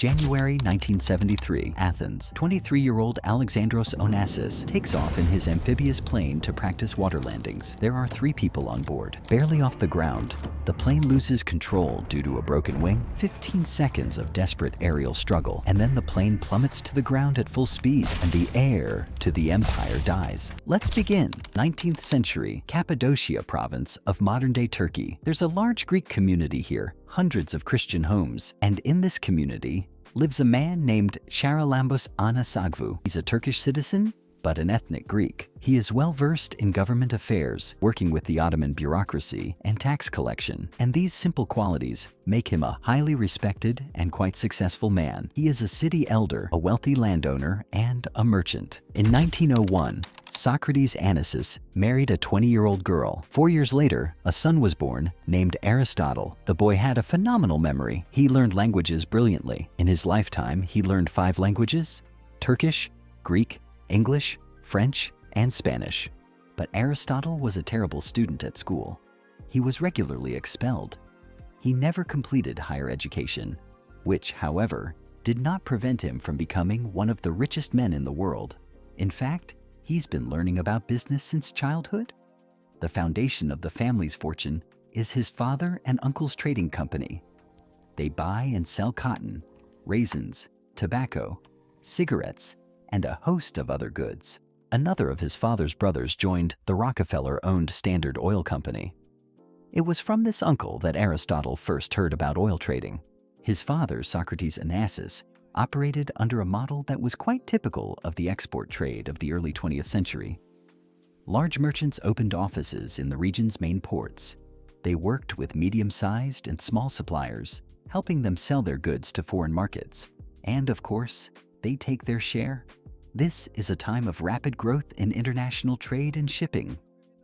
January 1973, Athens. 23-year-old Alexandros Onassis takes off in his amphibious plane to practice water landings. There are 3 people on board. Barely off the ground, the plane loses control due to a broken wing, 15 seconds of desperate aerial struggle, and then the plane plummets to the ground at full speed, and the heir to the empire dies. Let's begin. 19th century, Cappadocia province of modern-day Turkey. There's a large Greek community here, hundreds of Christian homes, and in this community lives a man named Aristotle Onassis. He's a Turkish citizen, but an ethnic Greek. He is well-versed in government affairs, working with the Ottoman bureaucracy and tax collection, and these simple qualities make him a highly respected and quite successful man. He is a city elder, a wealthy landowner, and a merchant. In 1901, Socrates Onassis married a 20-year-old girl. 4 years later, a son was born named Aristotle. The boy had a phenomenal memory. He learned languages brilliantly. In his lifetime, he learned 5 languages: Turkish, Greek, English, French, and Spanish. But Aristotle was a terrible student at school. He was regularly expelled. He never completed higher education, which, however, did not prevent him from becoming one of the richest men in the world. In fact, he's been learning about business since childhood. The foundation of the family's fortune is his father and uncle's trading company. They buy and sell cotton, raisins, tobacco, cigarettes, and a host of other goods. Another of his father's brothers joined the Rockefeller-owned Standard Oil Company. It was from this uncle that Aristotle first heard about oil trading. His father, Socrates Onassis, operated under a model that was quite typical of the export trade of the early 20th century. Large merchants opened offices in the region's main ports. They worked with medium-sized and small suppliers, helping them sell their goods to foreign markets. And of course, they take their share. This is a time of rapid growth in international trade and shipping.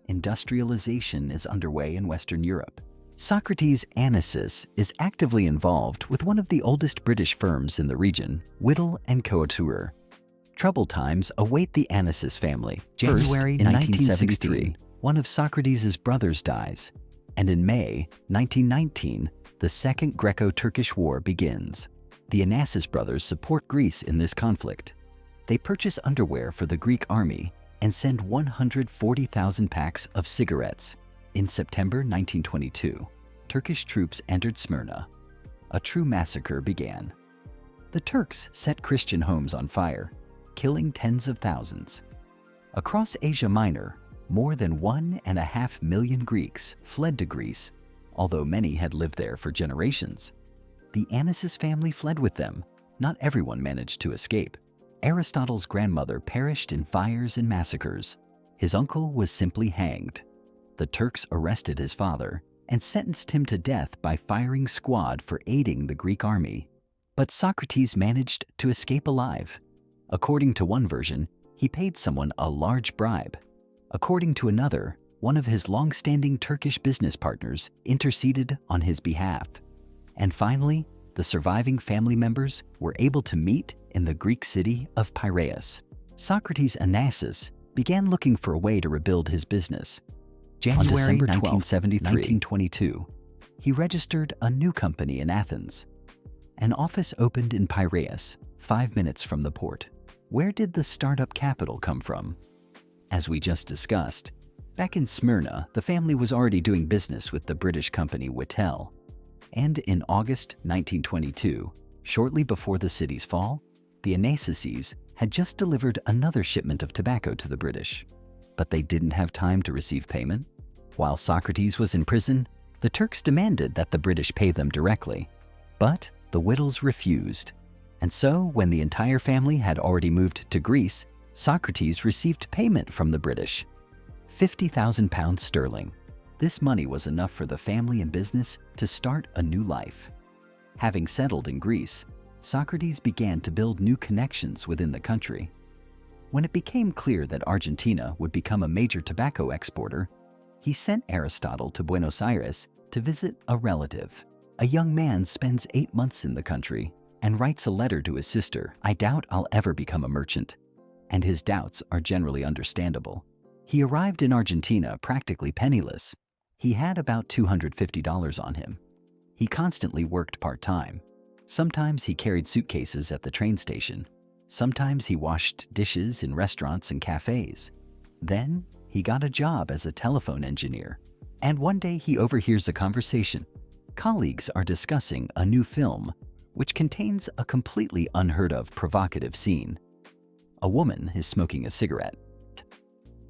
Industrialization is underway in Western Europe. Socrates Onassis is actively involved with one of the oldest British firms in the region, Whittle & Couture. Troubled times await the Onassis family. January 1973, one of Socrates' brothers dies, and in May 1919, the Second Greco-Turkish War begins. The Onassis brothers support Greece in this conflict. They purchase underwear for the Greek army and send 140,000 packs of cigarettes. In September 1922, Turkish troops entered Smyrna. A true massacre began. The Turks set Christian homes on fire, killing tens of thousands. Across Asia Minor, more than 1.5 million Greeks fled to Greece, although many had lived there for generations. The Onassis family fled with them. Not everyone managed to escape. Aristotle's grandmother perished in fires and massacres. His uncle was simply hanged. The Turks arrested his father and sentenced him to death by firing squad for aiding the Greek army. But Socrates managed to escape alive. According to one version, he paid someone a large bribe. According to another, one of his long-standing Turkish business partners interceded on his behalf. And finally, the surviving family members were able to meet in the Greek city of Piraeus. Socrates Onassis began looking for a way to rebuild his business. On December 12, 1922, he registered a new company in Athens. An office opened in Piraeus, 5 minutes from the port. Where did the startup capital come from? As we just discussed, back in Smyrna, the family was already doing business with the British company Whittle. And in August 1922, shortly before the city's fall, the Onassis had just delivered another shipment of tobacco to the British. But they didn't have time to receive payment. While Socrates was in prison, the Turks demanded that the British pay them directly. But the Whittles refused. And so, when the entire family had already moved to Greece, Socrates received payment from the British, £50,000 sterling. This money was enough for the family and business to start a new life. Having settled in Greece, Socrates began to build new connections within the country. When it became clear that Argentina would become a major tobacco exporter, he sent Aristotle to Buenos Aires to visit a relative. A young man spends 8 months in the country and writes a letter to his sister, "I doubt I'll ever become a merchant." And his doubts are generally understandable. He arrived in Argentina practically penniless. He had about $250 on him. He constantly worked part-time. Sometimes he carried suitcases at the train station. Sometimes he washed dishes in restaurants and cafes. Then he got a job as a telephone engineer. And one day he overhears a conversation. Colleagues are discussing a new film, which contains a completely unheard of provocative scene. A woman is smoking a cigarette.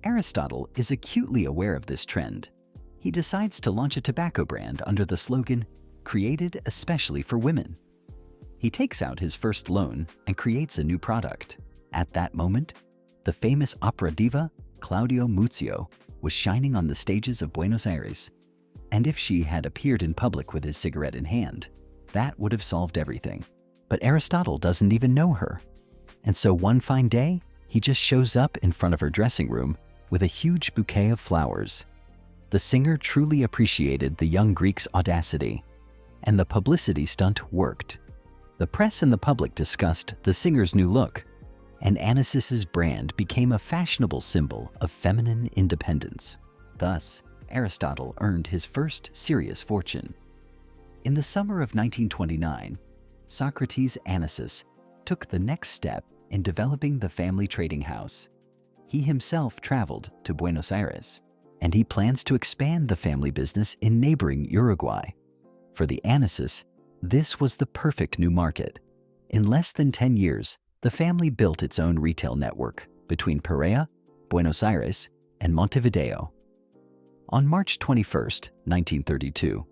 Aristotle is acutely aware of this trend. He decides to launch a tobacco brand under the slogan, "Created especially for women." He takes out his first loan and creates a new product. At that moment, the famous opera diva, Claudia Muzio, was shining on the stages of Buenos Aires. And if she had appeared in public with his cigarette in hand, that would have solved everything. But Aristotle doesn't even know her. And so one fine day, he just shows up in front of her dressing room with a huge bouquet of flowers. The singer truly appreciated the young Greek's audacity, and the publicity stunt worked. The press and the public discussed the singer's new look, and Onassis's brand became a fashionable symbol of feminine independence. Thus, Aristotle earned his first serious fortune. In the summer of 1929, Socrates Onassis took the next step in developing the family trading house. He himself traveled to Buenos Aires, and he plans to expand the family business in neighboring Uruguay. For the Onassis, this was the perfect new market. In less than 10 years, the family built its own retail network between Pereira, Buenos Aires, and Montevideo. On March 21, 1932,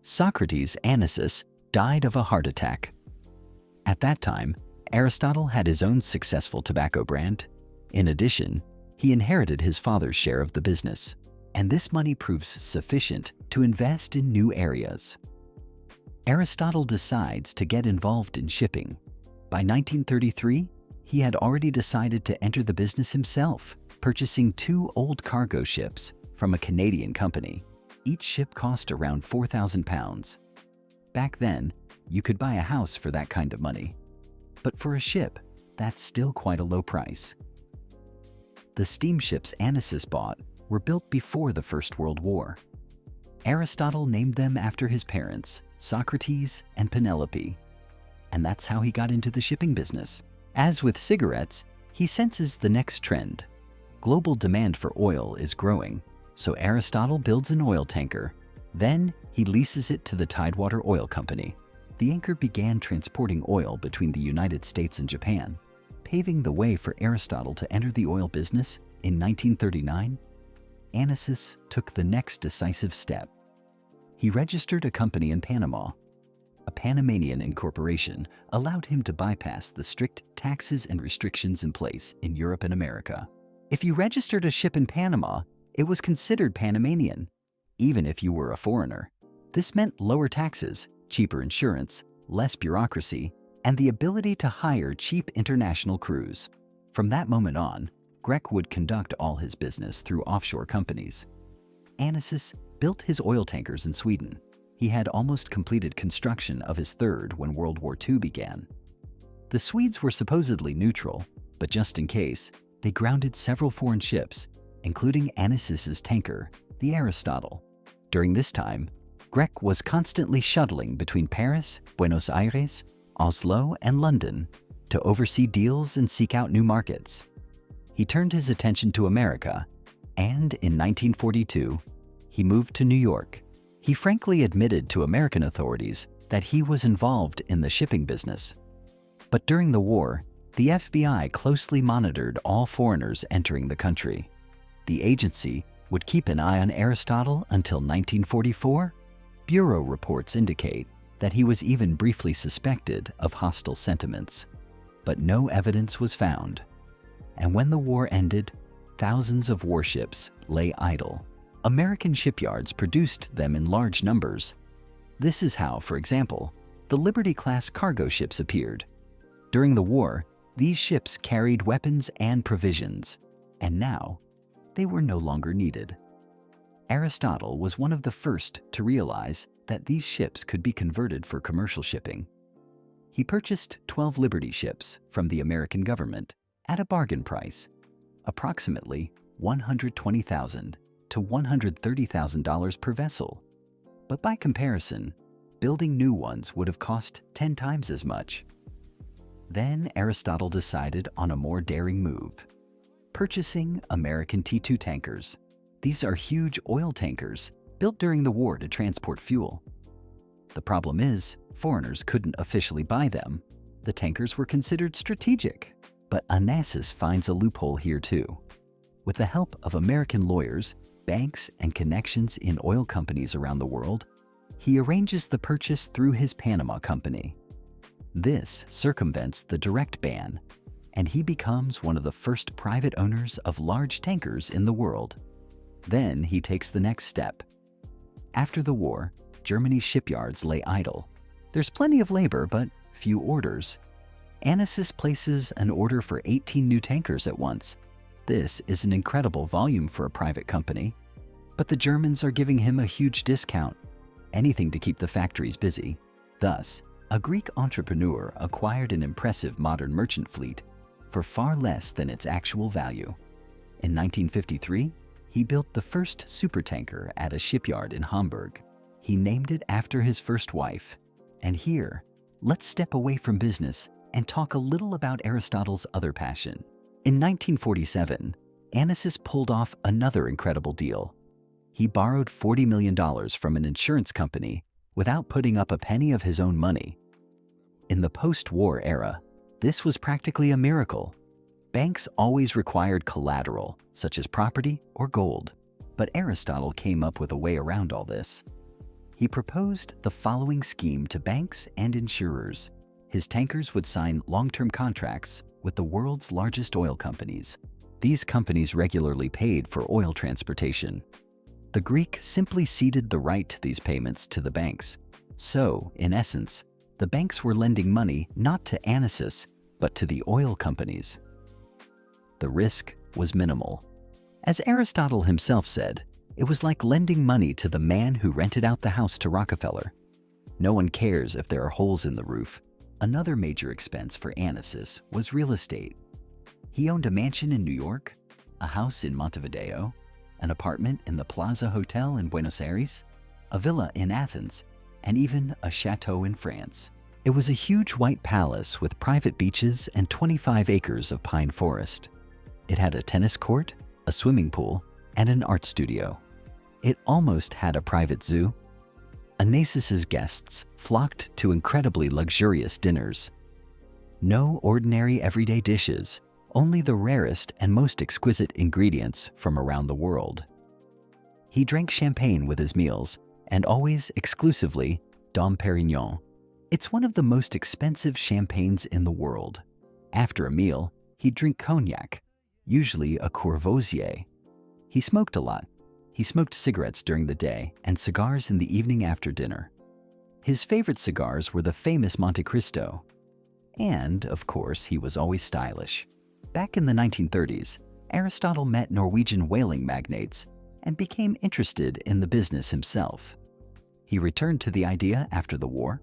Socrates Onassis died of a heart attack. At that time, Aristotle had his own successful tobacco brand. In addition, he inherited his father's share of the business, and this money proves sufficient to invest in new areas. Aristotle decides to get involved in shipping. By 1933, he had already decided to enter the business himself, purchasing 2 old cargo ships from a Canadian company. Each ship cost around £4,000. Back then, you could buy a house for that kind of money. But for a ship, that's still quite a low price. The steamships Onassis bought were built before the First World War. Aristotle named them after his parents, Socrates and Penelope. And that's how he got into the shipping business. As with cigarettes, he senses the next trend. Global demand for oil is growing, so Aristotle builds an oil tanker. Then he leases it to the Tidewater Oil Company. The anchor began transporting oil between the United States and Japan, paving the way for Aristotle to enter the oil business. In 1939, Onassis took the next decisive step. He registered a company in Panama. A Panamanian incorporation allowed him to bypass the strict taxes and restrictions in place in Europe and America. If you registered a ship in Panama, it was considered Panamanian, even if you were a foreigner. This meant lower taxes, cheaper insurance, less bureaucracy, and the ability to hire cheap international crews. From that moment on, Grech would conduct all his business through offshore companies. Onassis built his oil tankers in Sweden. He had almost completed construction of his third when World War II began. The Swedes were supposedly neutral, but just in case, they grounded several foreign ships, including Onassis's tanker, the Aristotle. During this time, Grech was constantly shuttling between Paris, Buenos Aires, Oslo, and London to oversee deals and seek out new markets. He turned his attention to America, and in 1942, he moved to New York. He frankly admitted to American authorities that he was involved in the shipping business. But during the war, the FBI closely monitored all foreigners entering the country. The agency would keep an eye on Aristotle until 1944. Bureau reports indicate that he was even briefly suspected of hostile sentiments, but no evidence was found. And when the war ended, thousands of warships lay idle. American shipyards produced them in large numbers. This is how, for example, the Liberty-class cargo ships appeared. During the war, these ships carried weapons and provisions, and now they were no longer needed. Aristotle was one of the first to realize that these ships could be converted for commercial shipping. He purchased 12 Liberty ships from the American government at a bargain price, approximately $120,000 to $130,000 per vessel. But by comparison, building new ones would have cost 10 times as much. Then Aristotle decided on a more daring move: purchasing American T2 tankers. These are huge oil tankers built during the war to transport fuel. The problem is, foreigners couldn't officially buy them. The tankers were considered strategic. But Onassis finds a loophole here too. With the help of American lawyers, banks, and connections in oil companies around the world, he arranges the purchase through his Panama company. This circumvents the direct ban, and he becomes one of the first private owners of large tankers in the world. Then he takes the next step. After the war, Germany's shipyards lay idle. There's plenty of labor, but few orders. Onassis places an order for 18 new tankers at once. This is an incredible volume for a private company. But the Germans are giving him a huge discount, anything to keep the factories busy. Thus, a Greek entrepreneur acquired an impressive modern merchant fleet for far less than its actual value. In 1953, he built the first supertanker at a shipyard in Hamburg. He named it after his first wife. And here, let's step away from business and talk a little about Aristotle's other passion. In 1947, Onassis pulled off another incredible deal. He borrowed $40 million from an insurance company without putting up a penny of his own money. In the post-war era, this was practically a miracle. Banks always required collateral, such as property or gold, but Aristotle came up with a way around all this. He proposed the following scheme to banks and insurers. His tankers would sign long-term contracts with the world's largest oil companies. These companies regularly paid for oil transportation. The Greek simply ceded the right to these payments to the banks. So, in essence, the banks were lending money not to Onassis, but to the oil companies. The risk was minimal. As Aristotle himself said, it was like lending money to the man who rented out the house to Rockefeller. No one cares if there are holes in the roof. Another major expense for Onassis was real estate. He owned a mansion in New York, a house in Montevideo, an apartment in the Plaza Hotel in Buenos Aires, a villa in Athens, and even a chateau in France. It was a huge white palace with private beaches and 25 acres of pine forest. It had a tennis court, a swimming pool, and an art studio. It almost had a private zoo. Onassis's guests flocked to incredibly luxurious dinners. No ordinary everyday dishes, only the rarest and most exquisite ingredients from around the world. He drank champagne with his meals, and always exclusively Dom Perignon. It's one of the most expensive champagnes in the world. After a meal, he'd drink cognac, usually a Courvoisier. He smoked a lot. He smoked cigarettes during the day and cigars in the evening after dinner. His favorite cigars were the famous Monte Cristo. And, of course, he was always stylish. Back in the 1930s, Aristotle met Norwegian whaling magnates and became interested in the business himself. He returned to the idea after the war.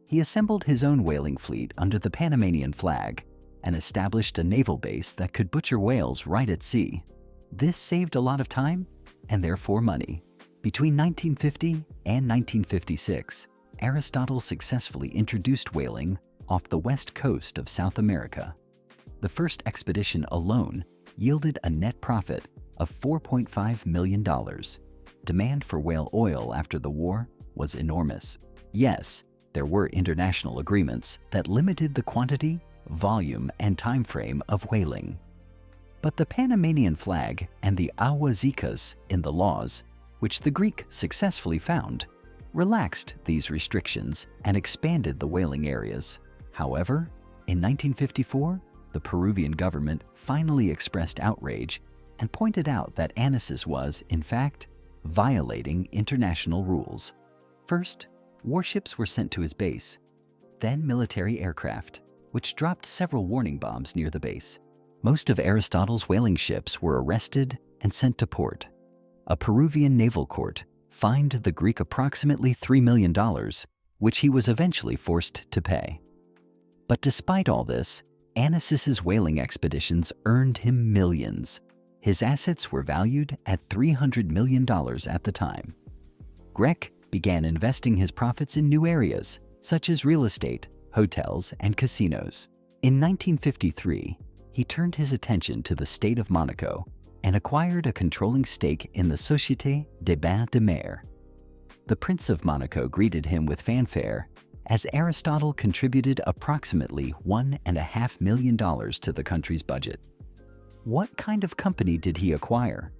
He assembled his own whaling fleet under the Panamanian flag and established a naval base that could butcher whales right at sea. This saved a lot of time and therefore money. Between 1950 and 1956, Aristotle successfully introduced whaling off the west coast of South America. The first expedition alone yielded a net profit of $4.5 million. Demand for whale oil after the war was enormous. Yes, there were international agreements that limited the quantity, volume, and time frame of whaling. But the Panamanian flag and the awazikas in the laws, which the Greek successfully found, relaxed these restrictions and expanded the whaling areas. However, in 1954, the Peruvian government finally expressed outrage and pointed out that Onassis was, in fact, violating international rules. First, warships were sent to his base, then military aircraft, which dropped several warning bombs near the base. Most of Aristotle's whaling ships were arrested and sent to port. A Peruvian naval court fined the Greek approximately $3 million, which he was eventually forced to pay. But despite all this, Onassis's whaling expeditions earned him millions. His assets were valued at $300 million at the time. Grec began investing his profits in new areas, such as real estate, hotels, and casinos. In 1953, he turned his attention to the state of Monaco and acquired a controlling stake in the Société des Bains de Mer. The Prince of Monaco greeted him with fanfare, as Aristotle contributed approximately $1.5 million to the country's budget. What kind of company did he acquire?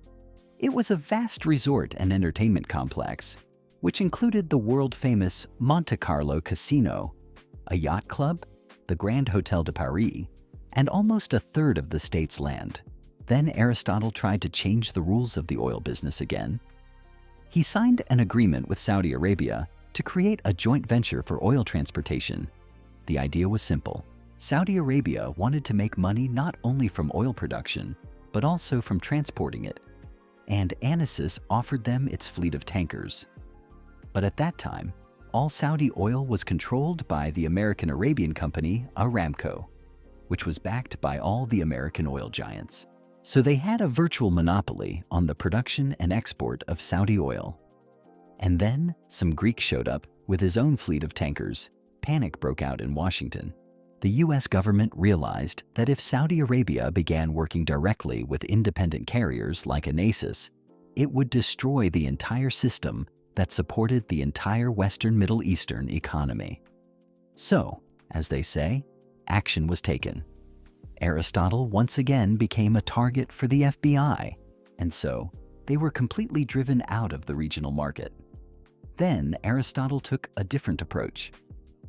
It was a vast resort and entertainment complex, which included the world-famous Monte Carlo Casino, a yacht club, the Grand Hotel de Paris, and almost a third of the state's land. Then Aristotle tried to change the rules of the oil business again. He signed an agreement with Saudi Arabia to create a joint venture for oil transportation. The idea was simple. Saudi Arabia wanted to make money not only from oil production, but also from transporting it, and Onassis offered them its fleet of tankers. But at that time, all Saudi oil was controlled by the American Arabian company Aramco, which was backed by all the American oil giants. So they had a virtual monopoly on the production and export of Saudi oil. And then some Greek showed up with his own fleet of tankers. Panic broke out in Washington. The US government realized that if Saudi Arabia began working directly with independent carriers like Onassis, it would destroy the entire system that supported the entire Western Middle Eastern economy. So, as they say, action was taken. Aristotle once again became a target for the FBI, and so they were completely driven out of the regional market. Then Aristotle took a different approach.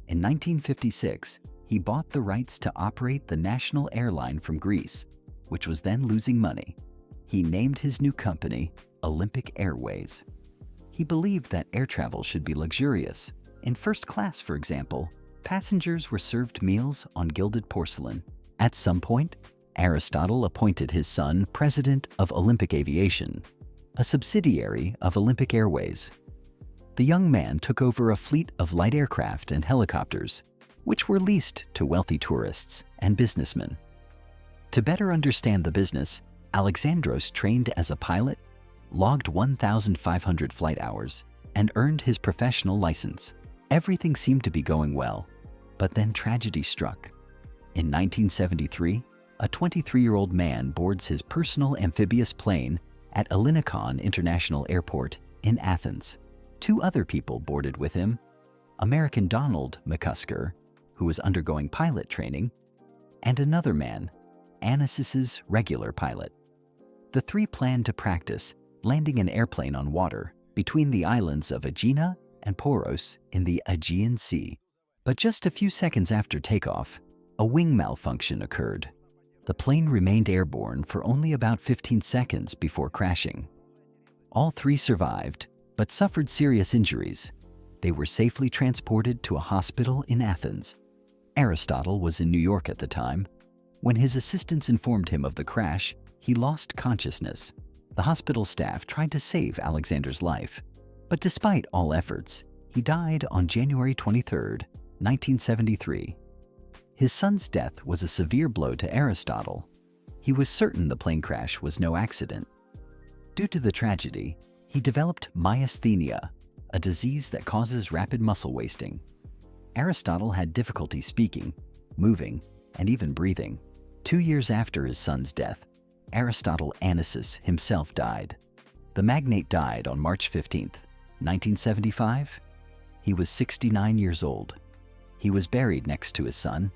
In 1956, he bought the rights to operate the national airline from Greece, which was then losing money. He named his new company Olympic Airways. He believed that air travel should be luxurious. In first class, for example, passengers were served meals on gilded porcelain. At some point, Aristotle appointed his son president of Olympic Aviation, a subsidiary of Olympic Airways. The young man took over a fleet of light aircraft and helicopters, which were leased to wealthy tourists and businessmen. To better understand the business, Alexandros trained as a pilot, logged 1,500 flight hours, and earned his professional license. Everything seemed to be going well, but then tragedy struck. In 1973, a 23-year-old man boards his personal amphibious plane at Elinikon International Airport in Athens. Two other people boarded with him, American Donald McCusker, who was undergoing pilot training, and another man, Onassis's regular pilot. The three planned to practice landing an airplane on water between the islands of Aegina and Poros in the Aegean Sea. But just a few seconds after takeoff, a wing malfunction occurred. The plane remained airborne for only about 15 seconds before crashing. All three survived, but suffered serious injuries. They were safely transported to a hospital in Athens. Aristotle was in New York at the time. When his assistants informed him of the crash, he lost consciousness. The hospital staff tried to save Alexander's life, but despite all efforts, he died on January 23, 1973. His son's death was a severe blow to Aristotle. He was certain the plane crash was no accident. Due to the tragedy, he developed myasthenia, a disease that causes rapid muscle wasting. Aristotle had difficulty speaking, moving, and even breathing. 2 years after his son's death, Aristotle Onassis himself died. The magnate died on March 15, 1975. He was 69 years old. He was buried next to his son,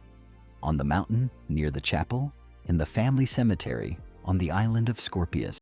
on the mountain near the chapel, in the family cemetery on the island of Scorpius.